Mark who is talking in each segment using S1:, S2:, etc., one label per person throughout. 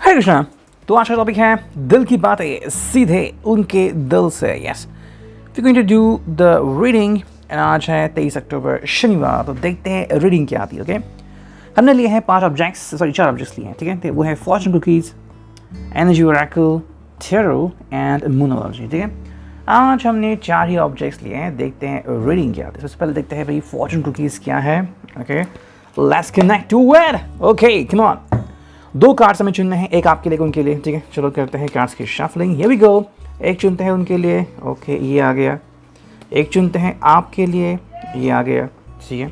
S1: हरे कृष्णा। तो आज का टॉपिक है दिल की बातें सीधे उनके दिल से। Yes, we going to do the reading and आज है 23 अक्टूबर शनिवार। तो देखते हैं रीडिंग क्या आती है। ओके, हमने लिए हैं 4 ऑब्जेक्ट्स लिए हैं, ठीक है। तो वो है fortune cookies, energy oracle, tarot and moonology, ठीक है। आज हमने 4 ही ऑब्जेक्ट्स लिए हैं, देखते हैं रीडिंग क्या आती है। सबसे पहले देखते हैं भाई फॉर्चून कुकीज़ क्या है। Okay, let's connect to it. Okay, come on. 2 cards हमें चुनने हैं, एक आपके लिए, उनके लिए, ठीक है। चलो करते हैं कार्ड्स की शफलिंग। Here we go. एक चुनते हैं उनके लिए, ओके, ये आ गया। एक चुनते हैं आपके लिए, ये आ गया, ठीक है।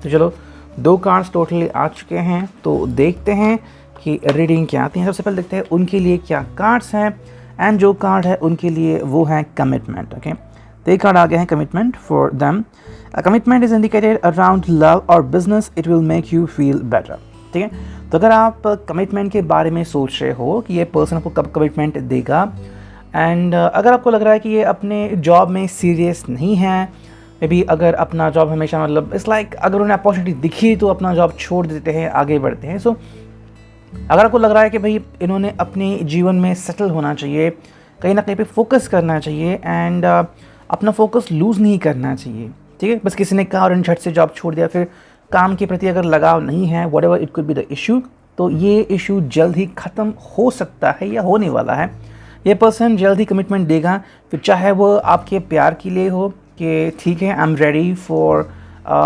S1: तो चलो 2 कार्ड्स टोटली आ चुके हैं, तो देखते हैं कि रीडिंग क्या आती है। सबसे पहले देखते हैं उनके लिए क्या कार्ड्स हैं, एंड जो कार्ड है उनके लिए वो है कमिटमेंट। ओके, तो ये कार्ड आ गया है commitment for them. Commitment is indicated around love और business, it will make you feel better, ठीक है। तो अगर आप कमिटमेंट के बारे में सोच रहे हो कि ये पर्सन आपको कब कमिटमेंट देगा, एंड अगर आपको लग रहा है कि ये अपने जॉब में सीरियस नहीं है, मे बी अगर अपना जॉब हमेशा मतलब इट्स लाइक अगर उन्हें अपॉर्चुनिटी दिखी तो अपना जॉब छोड़ देते हैं, आगे बढ़ते हैं। सो अगर आपको लग रहा है कि भाई इन्होंने अपने जीवन में सेटल होना चाहिए, कहीं ना कहीं पे फोकस करना चाहिए, एंड अपना फोकस लूज़ नहीं करना चाहिए, ठीक है। बस किसी ने कहा और इन झट से जॉब छोड़ दिया, फिर काम के प्रति अगर लगाव नहीं है, what ever it could be the issue, तो ये इशू जल्द ही ख़त्म हो सकता है या होने वाला है। ये पर्सन जल्द ही कमिटमेंट देगा, फिर चाहे वो आपके प्यार के लिए हो कि ठीक है, I am ready for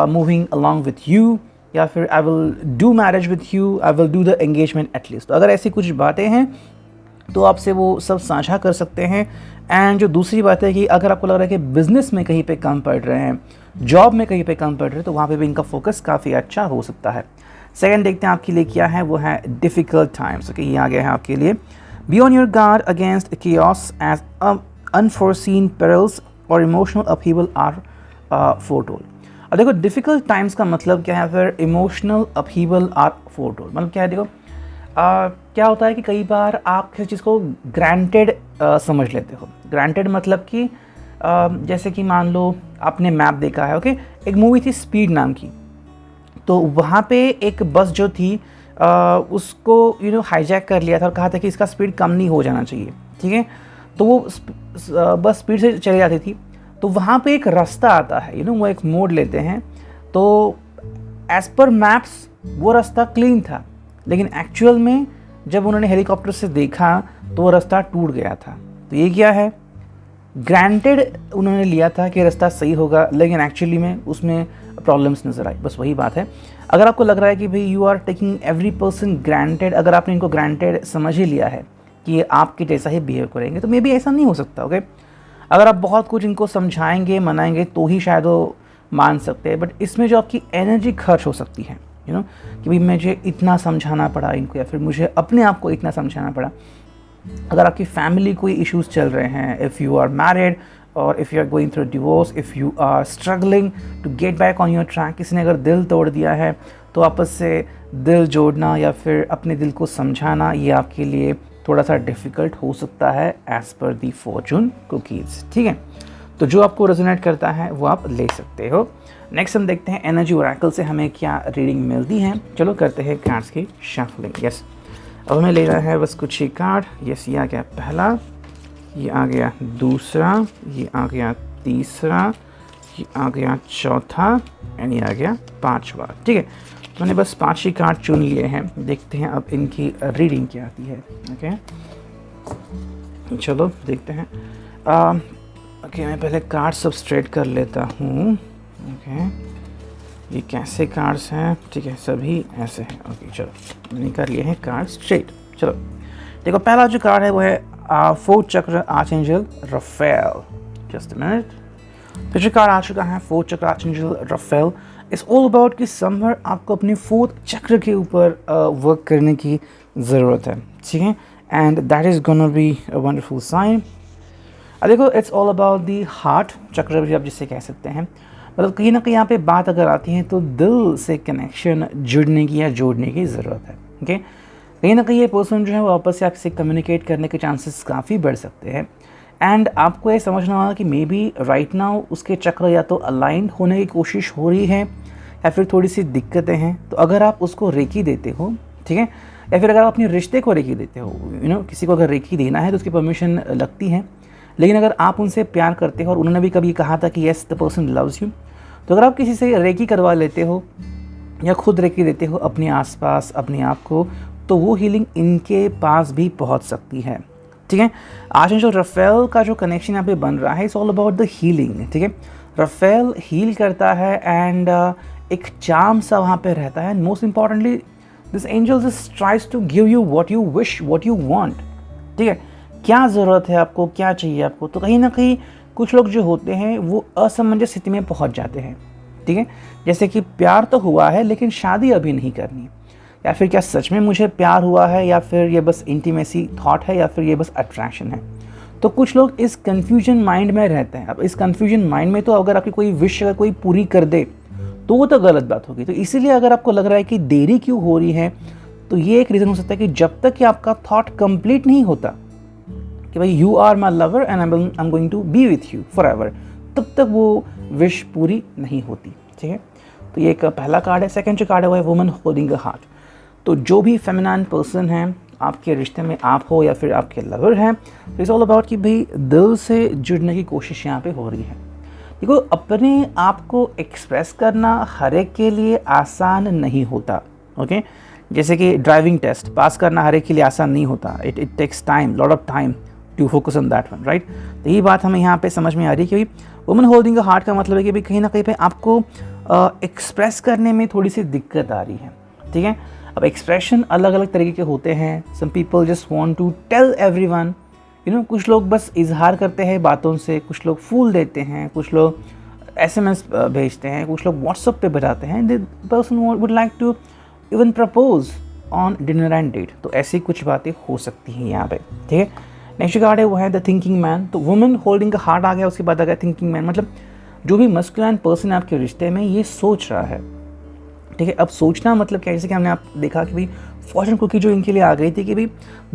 S1: moving along with you, या फिर I will do marriage with you, I will do the engagement at least. तो अगर ऐसी कुछ बातें हैं तो आपसे वो सब साझा कर सकते हैं। एंड जो दूसरी बात है कि अगर आपको लग रहा है कि बिज़नेस में कहीं पे कम पड़ रहे हैं, जॉब में कहीं पे कम पड़ रहे हैं, तो वहाँ पे भी इनका फोकस काफ़ी अच्छा हो सकता है। सेकंड देखते हैं आपके लिए क्या है, वो है डिफ़िकल्ट टाइम्स। ओके, ये आ गया है आपके लिए। Be on your guard against chaos as unforeseen perils और इमोशनल अपहीवल आर फोरटोल्ड। अब देखो डिफ़िकल्ट टाइम्स का मतलब क्या है, फिर इमोशनल अपहीवल आर फोरटोल्ड मतलब क्या है। देखो क्या होता है कि कई बार आप किसी चीज़ को ग्रांटेड समझ लेते हो। ग्रांटेड मतलब कि जैसे कि मान लो आपने मैप देखा है, ओके, एक मूवी थी स्पीड नाम की, तो वहाँ पे एक बस जो थी उसको हाईजैक कर लिया था और कहा था कि इसका स्पीड कम नहीं हो जाना चाहिए, ठीक है। तो वो बस स्पीड से चली जाती थी, तो वहाँ पे एक रास्ता आता है, वो एक मोड़ लेते हैं, तो एज़ पर मैप्स वो रास्ता क्लीन था, लेकिन एक्चुअल में जब उन्होंने हेलीकॉप्टर से देखा तो वो रास्ता टूट गया था। तो ये क्या है, ग्रांटेड उन्होंने लिया था कि रास्ता सही होगा, लेकिन एक्चुअली में उसमें प्रॉब्लम्स नज़र आई। बस वही बात है। अगर आपको लग रहा है कि भाई you are taking every person granted, अगर आपने इनको ग्रांटेड समझ ही लिया है कि ये आपके जैसा ही बिहेव करेंगे, तो मे बी ऐसा नहीं हो सकता। ओके, अगर आप बहुत कुछ इनको समझाएंगे, मनाएंगे, तो ही शायद वो मान सकते हैं। बट इसमें जो आपकी एनर्जी खर्च हो सकती है, कि भाई मुझे इतना समझाना पड़ा इनको, या फिर मुझे अपने आप को इतना समझाना पड़ा। अगर आपकी फैमिली कोई इश्यूज़ चल रहे हैं, इफ़ यू आर मैरिड और if you are going through divorce, if you are struggling to get back on your track, किसी ने अगर दिल तोड़ दिया है, तो आपस से दिल जोड़ना या फिर अपने दिल को समझाना, ये आपके लिए थोड़ा सा डिफ़िकल्ट हो सकता है एज़ पर दी फॉर्चून कुकीज़, ठीक है। तो जो आपको रेजोनेट करता है वो आप ले सकते हो। नेक्स्ट हम देखते हैं एनर्जी ओरेकल से हमें क्या रीडिंग मिलती है। चलो करते हैं कार्ड्स की शफलिंग। यस, अब हमें लेना है बस कुछ ही कार्ड। यस, ये आ गया पहला, ये आ गया दूसरा, ये आ गया तीसरा, ये आ गया चौथा, एंड ये आ गया 5वां, ठीक है। तो मैंने बस 5 ही कार्ड चुन लिए हैं। देखते हैं अब इनकी रीडिंग क्या आती है। ओके, चलो देखते हैं। ओके, मैं पहले कार्ड सब स्ट्रेट कर लेता हूँ। ओके, ये कैसे कार्ड्स हैं, ठीक है, सभी ऐसे हैं। ओके, चलो मैंने कर लिए हैं कार्ड स्ट्रेट। चलो देखो, पहला जो कार्ड है वो है 4th चक्र आर्चएंजल राफेल। Just a minute. फिर जो कार्ड आ चुका है 4th चक्र आर्चएंजल राफेल। इट्स ऑल अबाउट कि समवेयर आपको अपने 4th चक्र के ऊपर वर्क करने की ज़रूरत है, ठीक है, and that is gonna be a wonderful sign. देखो, it's all about the heart chakra भी आप जिससे कह सकते हैं। मतलब कहीं ना कहीं यहाँ पे बात अगर आती है तो दिल से कनेक्शन जुड़ने की या जोड़ने की ज़रूरत है। ओके, कहीं ना कहीं ये पर्सन जो है वो आपस से आपसे कम्युनिकेट करने के चांसेस काफ़ी बढ़ सकते हैं। एंड आपको ये समझना होगा कि मे बी राइट नाउ उसके चक्र या तो अलाइंड होने की कोशिश हो रही है, या फिर थोड़ी सी दिक्कतें हैं। तो अगर आप उसको रेकी देते हो, ठीक है, या फिर अगर आप अपने रिश्ते को रेकी देते हो, किसी को अगर रेकी देना है तो उसकी परमिशन लगती है, लेकिन अगर आप उनसे प्यार करते हो और उन्होंने भी कभी कहा था कि yes the person loves you, तो अगर आप किसी से रेकी करवा लेते हो या खुद रेकी देते हो अपने आसपास अपने आप को, तो वो हीलिंग इनके पास भी पहुंच सकती है। ठीक है, आज जो रफेल का जो कनेक्शन यहाँ पे बन रहा है, it's all about the healing. ठीक है, रफेल हील करता है एंड एक चार्म सा वहाँ पे रहता है। Most importantly this angel just tries to give you what you wish, what you want. ठीक है, क्या ज़रूरत है आपको, क्या चाहिए आपको। तो कहीं ना कहीं कुछ लोग जो होते हैं वो असमंजस स्थिति में पहुँच जाते हैं। ठीक है, जैसे कि प्यार तो हुआ है लेकिन शादी अभी नहीं करनी, या फिर क्या सच में मुझे प्यार हुआ है, या फिर ये बस इंटीमेसी थॉट है, या फिर ये बस अट्रैक्शन है। तो कुछ लोग इस कन्फ्यूजन माइंड में रहते हैं। अब इस कन्फ्यूजन माइंड में तो अगर आपकी कोई विश अगर कोई पूरी कर दे तो वो तो गलत बात होगी। तो इसीलिए अगर आपको लग रहा है कि देरी क्यों हो रही है, तो ये एक रीज़न हो सकता है कि जब तक कि आपका थॉट कंप्लीट नहीं होता कि भाई you are my lover and I am going to be with you forever, तब तक वो विश पूरी नहीं होती। ठीक है, तो ये एक पहला कार्ड है। सेकंड जो कार्ड है वो है वुमन होल्डिंग अ हार्ट। तो जो भी फेमिनाइन पर्सन है आपके रिश्ते में, आप हो या फिर आपके लवर हैं, तो इट्स ऑल अबाउट कि भाई दिल से जुड़ने की कोशिश यहाँ पे हो रही है। देखो, अपने आप को एक्सप्रेस करना हर एक के लिए आसान नहीं होता। ओके, जैसे कि ड्राइविंग टेस्ट पास करना हर एक के लिए आसान नहीं होता। It takes time, lot of time to focus on that one, right. तो ये बात हमें यहाँ पे समझ में आ रही है कि भाई वुमन होल्डिंग अ हार्ट का मतलब है कि भाई कहीं ना कहीं पे आपको एक्सप्रेस करने में थोड़ी सी दिक्कत आ रही है। ठीक है, अब एक्सप्रेशन अलग अलग तरीके के होते हैं। Some people just want to tell everyone, कुछ लोग बस इजहार करते हैं बातों से, कुछ लोग फूल देते हैं, कुछ लोग SMS भेजते हैं, कुछ लोग व्हाट्सएप पे बताते हैं। The person would like to even propose on dinner and date. तो ऐसी कुछ बातें हो सकती हैं यहाँ पे। ठीक है, नेक्स्ट कार्ड है वो है द थिंकिंग मैन। तो वुमन होल्डिंग का हार्ट आ गया, उसके बाद आ गया थिंकिंग मैन। मतलब जो भी मस्कुलिन पर्सन है आपके रिश्ते में, ये सोच रहा है। ठीक है, अब सोचना मतलब क्या, जैसे कि हमने आप देखा कि भाई फॉर्चून कुकी जो इनके लिए आ गई थी कि भाई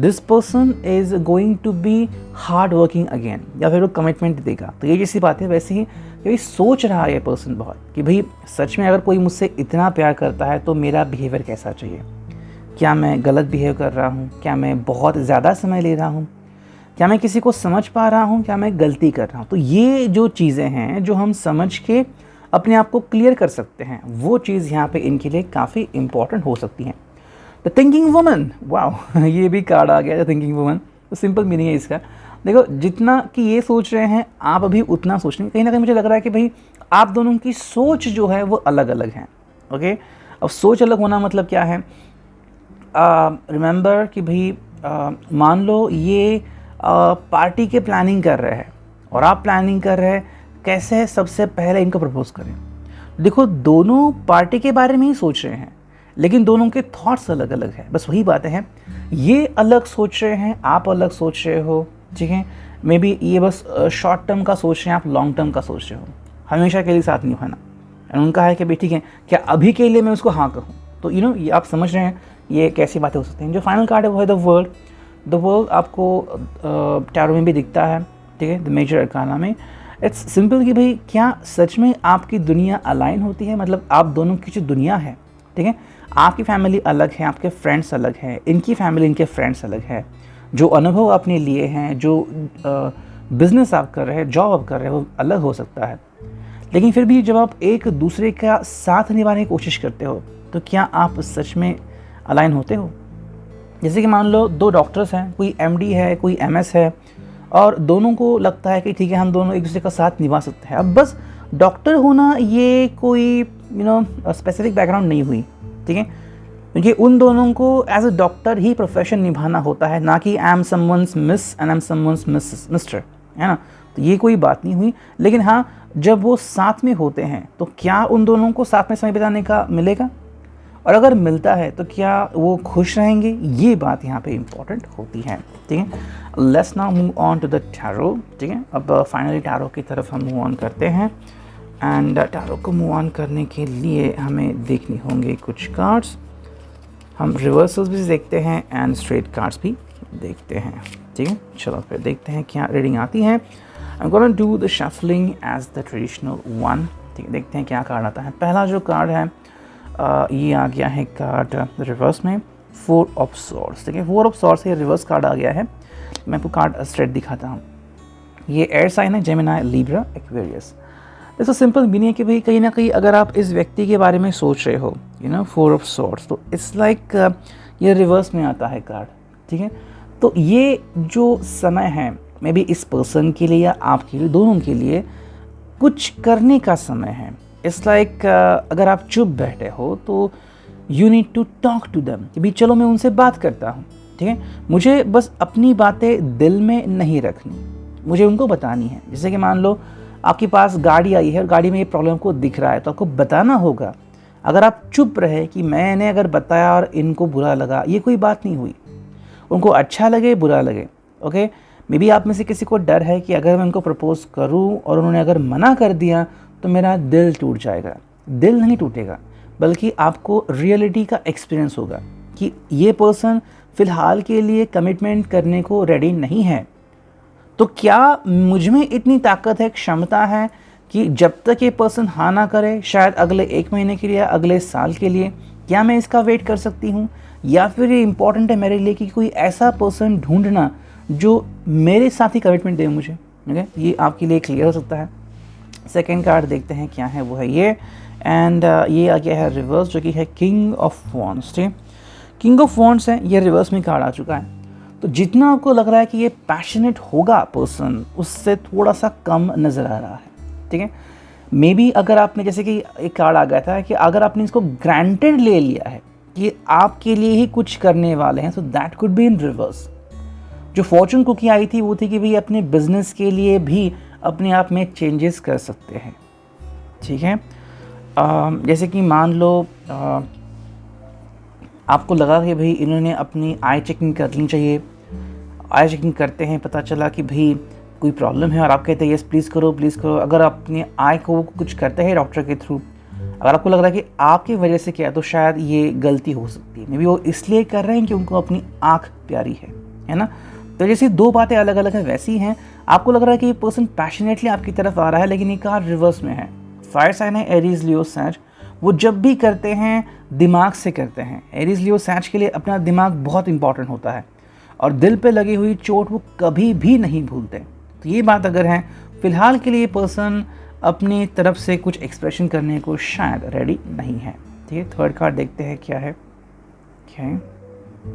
S1: this person is going to be hard working again, या फिर वो कमिटमेंट देगा। तो ये जैसी बात है वैसे ही कि भाई सोच रहा है ये पर्सन बहुत कि भाई सच में अगर कोई मुझसे इतना प्यार करता है तो मेरा बिहेवियर कैसा चाहिए। क्या मैं गलत बिहेव कर रहा हूँ, क्या मैं बहुत ज़्यादा समय ले रहा हूँ, क्या मैं किसी को समझ पा रहा हूँ, क्या मैं गलती कर रहा हूँ। तो ये जो चीज़ें हैं जो हम समझ के अपने आप को क्लियर कर सकते हैं, वो चीज़ यहाँ पे इनके लिए काफ़ी इंपॉर्टेंट हो सकती है। द थिंकिंग वुमन, वाओ ये भी कार्ड आ गया, द थिंकिंग वुमन। तो सिंपल मीनिंग है इसका, देखो जितना कि ये सोच रहे हैं आप अभी उतना सोच रहे हैं। कहीं ना कहीं मुझे लग रहा है कि भाई आप दोनों की सोच जो है वो अलग अलग है। ओके, अब सोच अलग होना मतलब क्या है, रिमेंबर कि भाई मान लो ये पार्टी के प्लानिंग कर रहे हैं और आप प्लानिंग कर रहे हैं कैसे सबसे पहले इनको प्रपोज करें। देखो दोनों पार्टी के बारे में ही सोच रहे हैं, लेकिन दोनों के थॉट्स अलग अलग हैं। बस वही बातें हैं, ये अलग सोच रहे हैं, आप अलग सोच रहे हो। ठीक है, मे बी ये बस शॉर्ट टर्म का सोच रहे हैं, आप लॉन्ग टर्म का सोच रहे हो, हमेशा के लिए साथ नहीं होना। एंड उनका है कि भाई ठीक है, क्या अभी के लिए मैं उसको हाँ कहूँ। तो ये आप समझ रहे हैं ये कैसी बातें हो सकती हैं। जो फाइनल कार्ड है वो है द वर्ल्ड। द वर्ल्ड आपको टैरो में भी दिखता है। ठीक है, द मेजर अरकाना में। इट्स सिंपल कि भाई क्या सच में आपकी दुनिया अलाइन होती है, मतलब आप दोनों की जो दुनिया है, ठीक है, आपकी फैमिली अलग है, आपके फ्रेंड्स अलग हैं, इनकी फैमिली इनके फ्रेंड्स अलग है, जो अनुभव आपने लिए हैं, जो बिज़नेस आप कर रहे हैं, जॉब आप कर रहे हो, वो अलग हो सकता है। लेकिन फिर भी जब आप एक दूसरे का साथ निभाने की कोशिश करते हो तो क्या आप सच में अलाइन होते हो। जैसे कि मान लो दो डॉक्टर्स हैं, कोई MD है, कोई MS है, और दोनों को लगता है कि ठीक है हम दोनों एक दूसरे का साथ निभा सकते हैं। अब बस डॉक्टर होना ये कोई स्पेसिफिक बैकग्राउंड नहीं हुई। ठीक है, क्योंकि उन दोनों को एज अ डॉक्टर ही प्रोफेशन निभाना होता है, ना कि I am someone's miss and I am someone's mister, है ना। तो ये कोई बात नहीं हुई। लेकिन हाँ, जब वो साथ में होते हैं तो क्या उन दोनों को साथ में समय बिताने का मिलेगा, और अगर मिलता है तो क्या वो खुश रहेंगे, ये बात यहाँ पे इम्पॉर्टेंट होती है। ठीक है, let's now move on to the tarot. ठीक है, अब फाइनली टैरो की तरफ हम मूव ऑन करते हैं। एंड टैरो को मूव ऑन करने के लिए हमें देखनी होंगे कुछ कार्ड्स। हम रिवर्सल्स भी देखते हैं एंड स्ट्रेट कार्ड्स भी देखते हैं। ठीक है, चलो फिर देखते हैं क्या रीडिंग आती है। I am gonna do the shuffling as the traditional one. ठीक है, देखते हैं क्या कार्ड आता है। पहला जो कार्ड है ये आ गया है कार्ड रिवर्स में, 4 ऑफ सॉर्ड्स। देखिए 4 ऑफ सॉर्ड्स से रिवर्स कार्ड आ गया है। मैं आपको कार्ड स्ट्रेट दिखाता हूँ। ये एयर साइन है, जेमिनी, लिब्रा, एक्वेरियस। देखो सिंपल मीनिंग है कि भाई कहीं ना कहीं अगर आप इस व्यक्ति के बारे में सोच रहे हो, 4 ऑफ सॉर्ड्स, तो इट्स लाइक ये रिवर्स में आता है कार्ड, ठीक है। तो ये जो समय है मे बी इस पर्सन के लिए या आपके लिए, दोनों के लिए कुछ करने का समय है। इट्स लाइक अगर आप चुप बैठे हो तो you need to talk to them कि भाई चलो मैं उनसे बात करता हूँ, ठीक है। मुझे बस अपनी बातें दिल में नहीं रखनी, मुझे उनको बतानी है। जैसे कि मान लो आपके पास गाड़ी आई है और गाड़ी में ये प्रॉब्लम को दिख रहा है, तो आपको बताना होगा। अगर आप चुप रहे कि मैंने अगर बताया और इनको बुरा लगा, ये कोई बात नहीं हुई। उनको अच्छा लगे बुरा लगे, ओके। मे बी आप में से किसी को डर है कि अगर मैं उनको प्रपोज करूं और उन्होंने अगर मना कर दिया तो मेरा दिल टूट जाएगा। दिल नहीं टूटेगा, बल्कि आपको रियलिटी का एक्सपीरियंस होगा कि ये पर्सन फ़िलहाल के लिए कमिटमेंट करने को रेडी नहीं है। तो क्या मुझ में इतनी ताकत है, क्षमता है कि जब तक ये पर्सन हाँ ना करे, शायद अगले 1 महीने के लिए, अगले साल के लिए, क्या मैं इसका वेट कर सकती हूँ? या फिर ये इम्पॉर्टेंट है मेरे लिए कि कोई ऐसा पर्सन ढूंढना जो मेरे साथ ही कमिटमेंट दे मुझे, ओके। ये आपके लिए क्लियर हो सकता है। सेकेंड कार्ड देखते हैं क्या है, वो है ये, एंड ये आ गया है रिवर्स, जो कि है किंग ऑफ वॉन्ड्स, ठीक है। किंग ऑफ वॉन्ड्स है, ये रिवर्स में कार्ड आ चुका है। तो जितना आपको लग रहा है कि ये पैशनेट होगा पर्सन, उससे थोड़ा सा कम नज़र आ रहा है, ठीक है। मे बी अगर आपने, जैसे कि एक कार्ड आ गया था कि अगर आपने इसको ग्रांटेड ले लिया है कि आपके लिए ही कुछ करने वाले हैं, so that could be in reverse. जो फॉर्चून कुकी आई थी वो थी कि भाई अपने बिजनेस के लिए भी अपने आप में चेंजेस कर सकते हैं, ठीक है। जैसे कि मान लो आपको लगा कि भाई इन्होंने अपनी आई चेकिंग कर लेनी चाहिए। आई चेकिंग करते हैं, पता चला कि भाई कोई प्रॉब्लम है और आप कहते हैं यस प्लीज़ करो प्लीज़ करो। अगर अपनी आई को कुछ करते हैं डॉक्टर के थ्रू, अगर आपको लग रहा है कि आपकी वजह से क्या है, तो शायद ये गलती हो सकती है। मे बी वो इसलिए कर रहे हैं कि उनको अपनी आँख प्यारी है ना। तो जैसे 2 बातें अलग अलग हैं, वैसी हैं। आपको लग रहा है कि ये पर्सन पैशनेटली आपकी तरफ आ रहा है, लेकिन ये कार्ड रिवर्स में है। फायर साइन है, एरीज, लियो, सैज। वो जब भी करते हैं दिमाग से करते हैं। एरीज, लियो, सैज के लिए अपना दिमाग बहुत इंपॉर्टेंट होता है और दिल पे लगी हुई चोट वो कभी भी नहीं भूलते। तो ये बात अगर है, फ़िलहाल के लिए पर्सन अपनी तरफ से कुछ एक्सप्रेशन करने को शायद रेडी नहीं है, ठीक है। थर्ड कार्ड देखते हैं क्या है,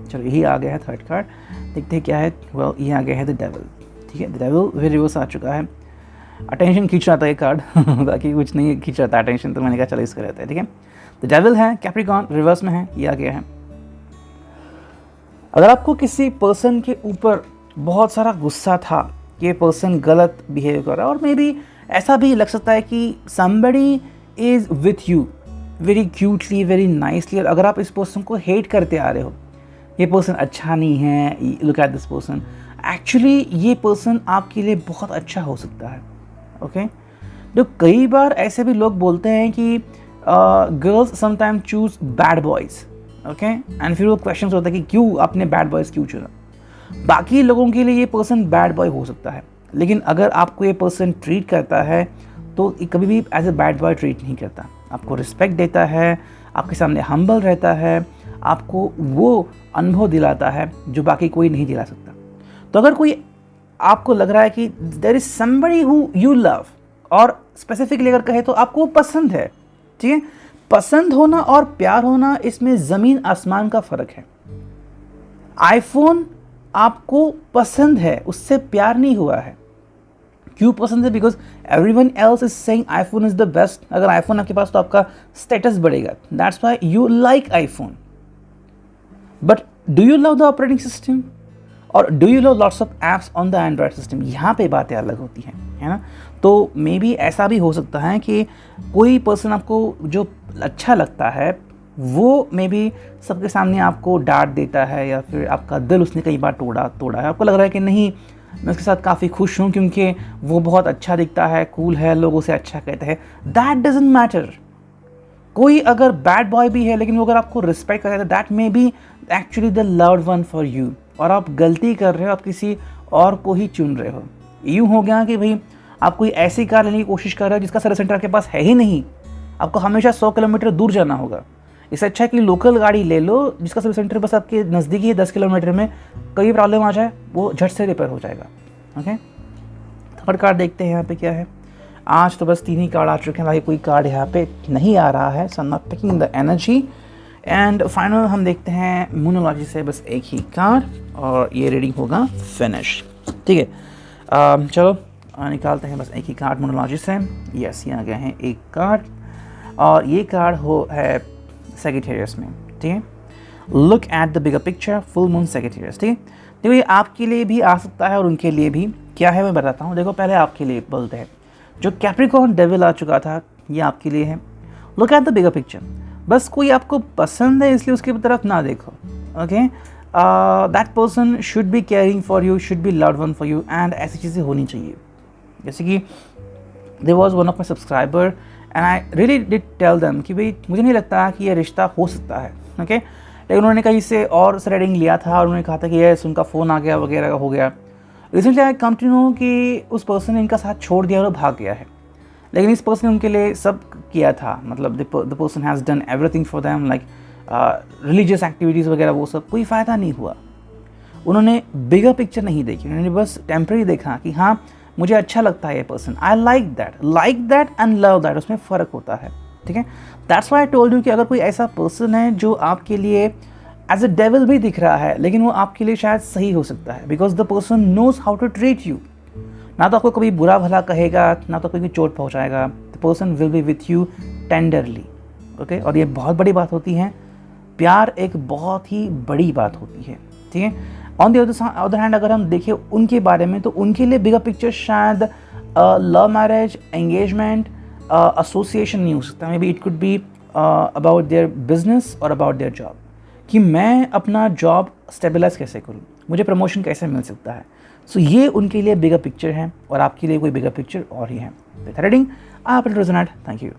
S1: चलो यही आ गया है थर्ड कार्ड। देखते हैं क्या है। वेल ये आ गया है द डेविल, ठीक है। द डेविल भी रिवर्स आ चुका है। अटेंशन खींच रहा था ये कार्ड बाकी कुछ नहीं खींच रहा था अटेंशन, तो मैंने कहा चलो इसका रहता है, ठीक है। द डेविल है, कैप्रिकॉर्न रिवर्स में है, ये आ गया है। अगर आपको किसी पर्सन के ऊपर बहुत सारा गुस्सा था कि ये पर्सन गलत बिहेव कर रहा है, और मे बी ऐसा भी लग सकता है कि somebody is with you very cutely, very nicely, और अगर आप इस पर्सन को हेट करते आ रहे हो, ये पर्सन अच्छा नहीं है, look at this person, actually ये पर्सन आपके लिए बहुत अच्छा हो सकता है, ओके। तो कई बार ऐसे भी लोग बोलते हैं कि girls sometime choose bad boys, okay, and फिर वो क्वेश्चन होता है कि क्यों आपने बैड बॉयज़ क्यों चुना। बाकी लोगों के लिए ये पर्सन बैड बॉय हो सकता है, लेकिन अगर आपको ये पर्सन ट्रीट करता है तो कभी भी as a bad boy treat नहीं करता। आपको रिस्पेक्ट देता है, आपके सामने हम्बल रहता है, आपको वो अनुभव दिलाता है जो बाकी कोई नहीं दिला सकता। तो अगर कोई आपको लग रहा है कि there is somebody who you love, और स्पेसिफिकली अगर कहे तो आपको पसंद है, ठीक है। पसंद होना और प्यार होना, इसमें ज़मीन आसमान का फ़र्क है। आईफोन आपको पसंद है, उससे प्यार नहीं हुआ है। क्यों पसंद है? Because everyone else is saying iPhone is the best. अगर आईफोन आपके पास तो आपका स्टेटस बढ़ेगा, that's why you like iPhone. But do you love the operating system, और do you love lots of apps on the Android system? यहाँ पे बातें अलग होती हैं, है ना। तो मे बी ऐसा भी हो सकता है कि कोई पर्सन आपको जो अच्छा लगता है वो मे बी सबके सामने आपको डांट देता है, या फिर आपका दिल उसने कई बार तोड़ा है। आपको लग रहा है कि नहीं, मैं उसके साथ काफ़ी खुश हूँ क्योंकि वो बहुत अच्छा दिखता है, कूल है, लोग उसे अच्छा कहते हैं। That doesn't matter. कोई अगर बैड बॉय भी है लेकिन वो अगर आपको रिस्पेक्ट करता है, that may be actually the loved one for you, और आप गलती कर रहे हो, आप किसी और को ही चुन रहे हो। यूँ हो गया कि भाई आप कोई ऐसी कार लेने की कोशिश कर रहे हो जिसका सर्विस सेंटर आपके पास है ही नहीं, आपको हमेशा 100 किलोमीटर दूर जाना होगा। इससे अच्छा है कि लोकल गाड़ी ले लो जिसका सर्विस सेंटर बस आपके नज़दीकी है, 10 किलोमीटर में। कोई प्रॉब्लम आ जाए वो झट से रिपेयर हो जाएगा। ओके, थर्ड कार्ड देखते हैं यहाँ पे क्या है। आज तो बस 3 ही कार्ड आ चुके हैं, बाकी कोई कार्ड यहाँ पे नहीं आ रहा है। So I am not picking the energy. And final हम देखते हैं मोनोलॉजी से बस एक ही कार्ड और ये रीडिंग होगा फिनिश। ठीक है, चलो निकालते हैं बस एक ही कार्ड मोनोलॉजी से। यस, ये आ गए हैं एक कार्ड और ये कार्ड है सेजिटेरियस में। ठीक है, look at the bigger picture, full moon Sagittarius. ठीक है, देखो ये आपके लिए भी आ सकता है और उनके लिए भी। क्या है मैं बताता हूँ। देखो पहले आपके लिए बोलते हैं, जो कैप्रिकॉर्न डेविल आ चुका था ये आपके लिए है। Look at the bigger picture, बस कोई आपको पसंद है इसलिए उसकी तरफ ना देखो। Okay, that person should be caring for you, should be loved one for you, and ऐसी चीज़ें होनी चाहिए। जैसे कि there was one of my subscriber and I really did tell them कि भाई मुझे नहीं लगता कि ये रिश्ता हो सकता है। ओके, लेकिन उन्होंने कहीं से और रेडिंग लिया था और उन्होंने कहा था कि यस उनका फ़ोन आ गया वगैरह हो गया। Recently I came to know कि उस पर्सन ने इनका साथ छोड़ दिया और भाग गया है। लेकिन इस पर्सन ने उनके लिए सब किया था, मतलब the person has done everything for them, like religious activities वगैरह, वो सब। कोई फ़ायदा नहीं हुआ। उन्होंने बिगर पिक्चर नहीं देखी, उन्होंने बस टेम्परेरी देखा कि हाँ मुझे अच्छा लगता है ये person, I like that and love that, उसमें फ़र्क होता है। ठीक है, that's why I told you कि अगर कोई ऐसा पर्सन है जो आपके लिए एज अ डेविल भी दिख रहा है लेकिन वो आपके लिए शायद सही हो सकता है, because the person knows how to treat you. ना तो आपको कभी बुरा भला कहेगा, ना तो कोई चोट पहुंचाएगा। The person will be with you tenderly. Okay, और ये बहुत बड़ी बात होती है, प्यार एक बहुत ही बड़ी बात होती है। ठीक है, ऑन द अदर हैंड अगर हम देखें उनके बारे में, तो उनके लिए बिगर पिक्चर शायद लव मैरिज, एंगेजमेंट, एसोसिएशन नहीं हो सकता। May be it could be about their business और अबाउट देयर जॉब, कि मैं अपना जॉब स्टेबलाइज कैसे करूँ, मुझे प्रमोशन कैसे मिल सकता है। सो ये उनके लिए बिगर पिक्चर है और आपके लिए कोई बिगर पिक्चर और ही है। रीडिंग आप रेजोनेट। Thank you.